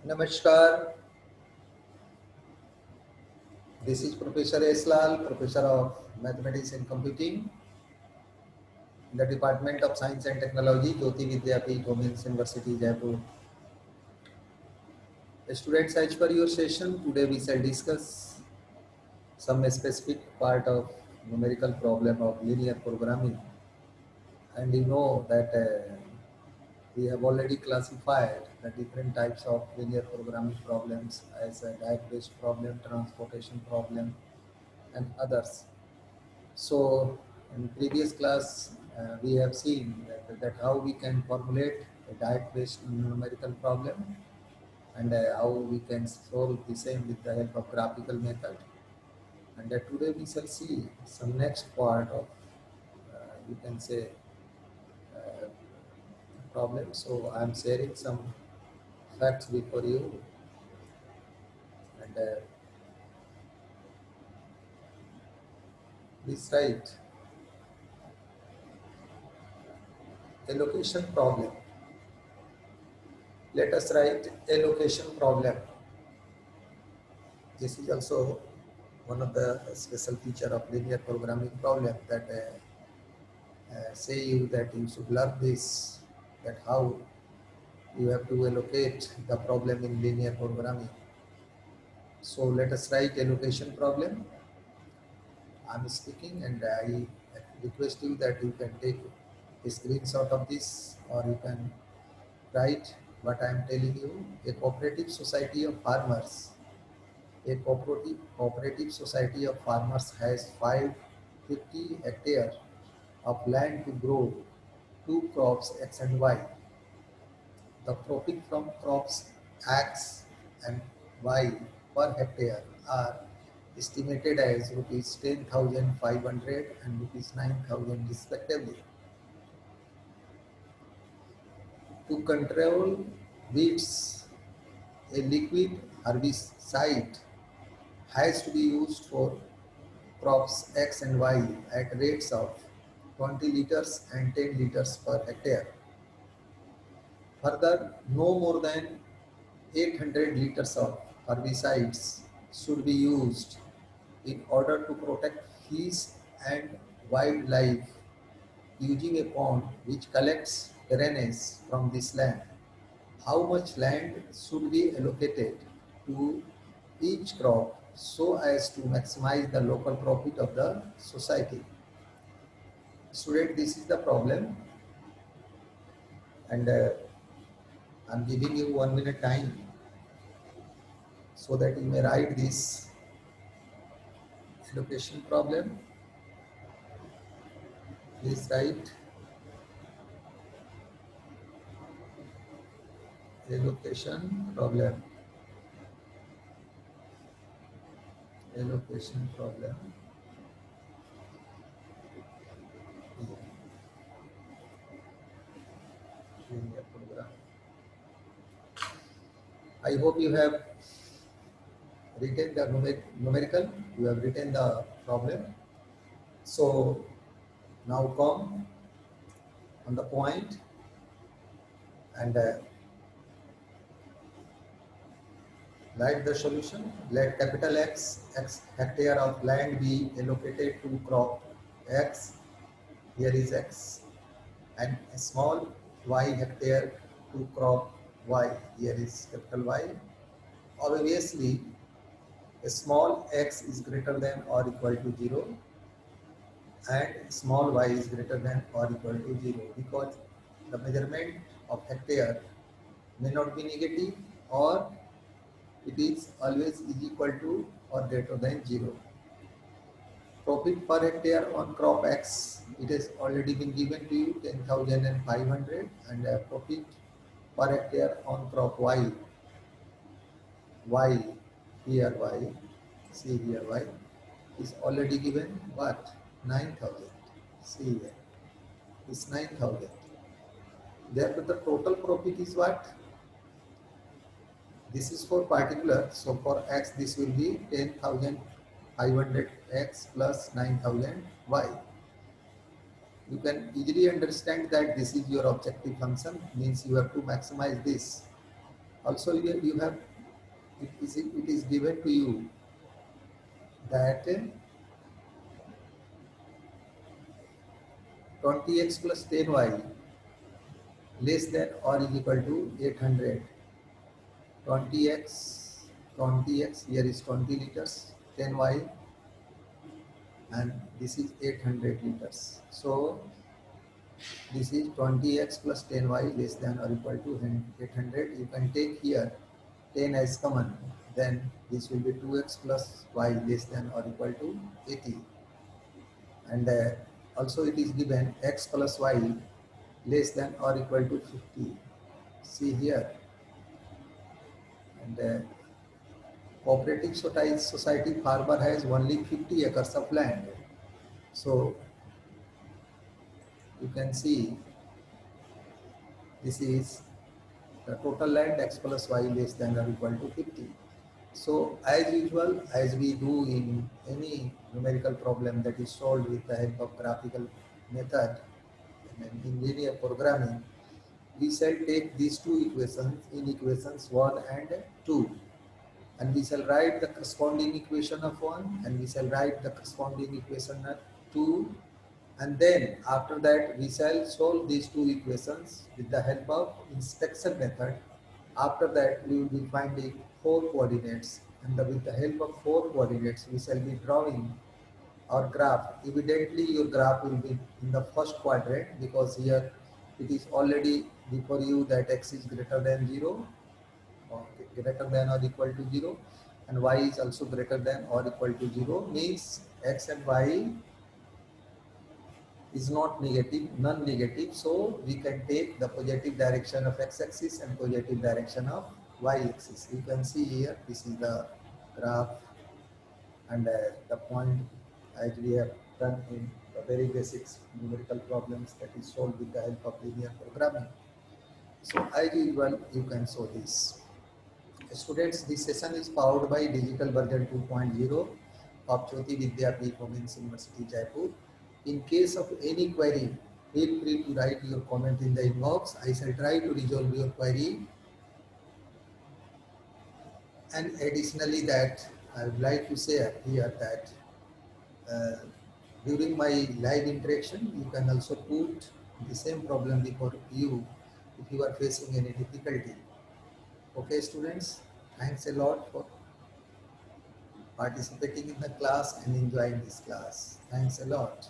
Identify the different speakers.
Speaker 1: Namaskar. This is Professor S. Lal, Professor of Mathematics and Computing in the Department of Science and Technology, Jyoti Vidyapeeth, Women's University, Jaipur. Students, as per your session, today we shall discuss some specific part of numerical problem of linear programming. And you know that we have already classified the different types of linear programming problems as a diet-based problem, transportation problem, and others. So in previous class, we have seen that how we can formulate a diet-based numerical problem and how we can solve the same with the help of graphical method. And today we shall see some next part of, you can say, uh, problem. So I am sharing some facts before you, and please write allocation problem. Let us write allocation problem. This is also one of the special feature of linear programming problem that say you that you should learn this, that how you have to allocate the problem in linear programming. So let us write allocation problem. I'm speaking and I request you that you can take a screenshot of this or you can write what I am telling you. A cooperative society of farmers. A cooperative society of farmers has 550 hectares of land to grow two crops X and Y. The profit from crops X and Y per hectare are estimated as rupees 10,500 and rupees 9,000 respectively. To control weeds, a liquid herbicide has to be used for crops X and Y at rates of 20 liters and 10 liters per hectare. Further, no more than 800 liters of herbicides should be used in order to protect fish and wildlife using a pond which collects drainage from this land. How much land should be allocated to each crop so as to maximize the local profit of the society? Student, this is the problem, and I'm giving you 1 minute time so that you may write this allocation problem. Please write allocation problem. Allocation problem. Linear program. I hope you have written the numerical. You have written the problem. So now come on the point and write the solution. Let capital X hectare of land be allocated to crop X. Here is X, and a small Y hectare to crop Y. Here is capital Y. Obviously, a small x is greater than or equal to 0 and small y is greater than or equal to 0 because the measurement of hectare may not be negative or it is always is equal to or greater than 0. Profit per hectare on crop X, it has already been given to you 10,500, and profit per hectare on crop Y, here Y, see here Y, is already given what? 9,000. See here, is 9,000. Therefore, the total profit is what? This is for particular. So for X, this will be 10,500 X plus 9,000 Y. You can easily understand that this is your objective function, means you have to maximize this. Also you have, it is given to you that 20x plus 10y less than or is equal to 800. 20x, 20x, here is 20 liters, 10y, and this is 800 liters. So this is 20x plus 10y less than or equal to 800. You can take here 10 as common, then this will be 2x plus y less than or equal to 80. And also it is given x plus y less than or equal to 50. See here. And cooperative society farmer has only 50 acres of land. So you can see this is the total land x plus y less than or equal to 50. So as usual, as we do in any numerical problem that is solved with the help of graphical method and in linear programming, we shall take these two equations in equations 1 and 2, and we shall write the corresponding equation of 1 and we shall write the corresponding equation of 2, and then after that we shall solve these two equations with the help of inspection method. After that we will be finding four coordinates, and with the help of four coordinates we shall be drawing our graph. Evidently your graph will be in the first quadrant because here it is already before you that x is greater than 0 or greater than or equal to 0, and y is also greater than or equal to 0, means x and y is not negative, non-negative, so we can take the positive direction of x-axis and positive direction of y-axis. You can see here, this is the graph, and the point as we have done in the very basics numerical problems that is solved with the help of linear programming. So as usual, you can show this. Students, this session is powered by digital version 2.0 of Jyoti Vidyapeeth Women's University, Jaipur. In case of any query, feel free to write your comment in the inbox. I shall try to resolve your query. And additionally that, I would like to share here that uh, during my live interaction, you can also put the same problem before you if you are facing any difficulty. Okay, students, thanks a lot for participating in the class and enjoying this class. Thanks a lot.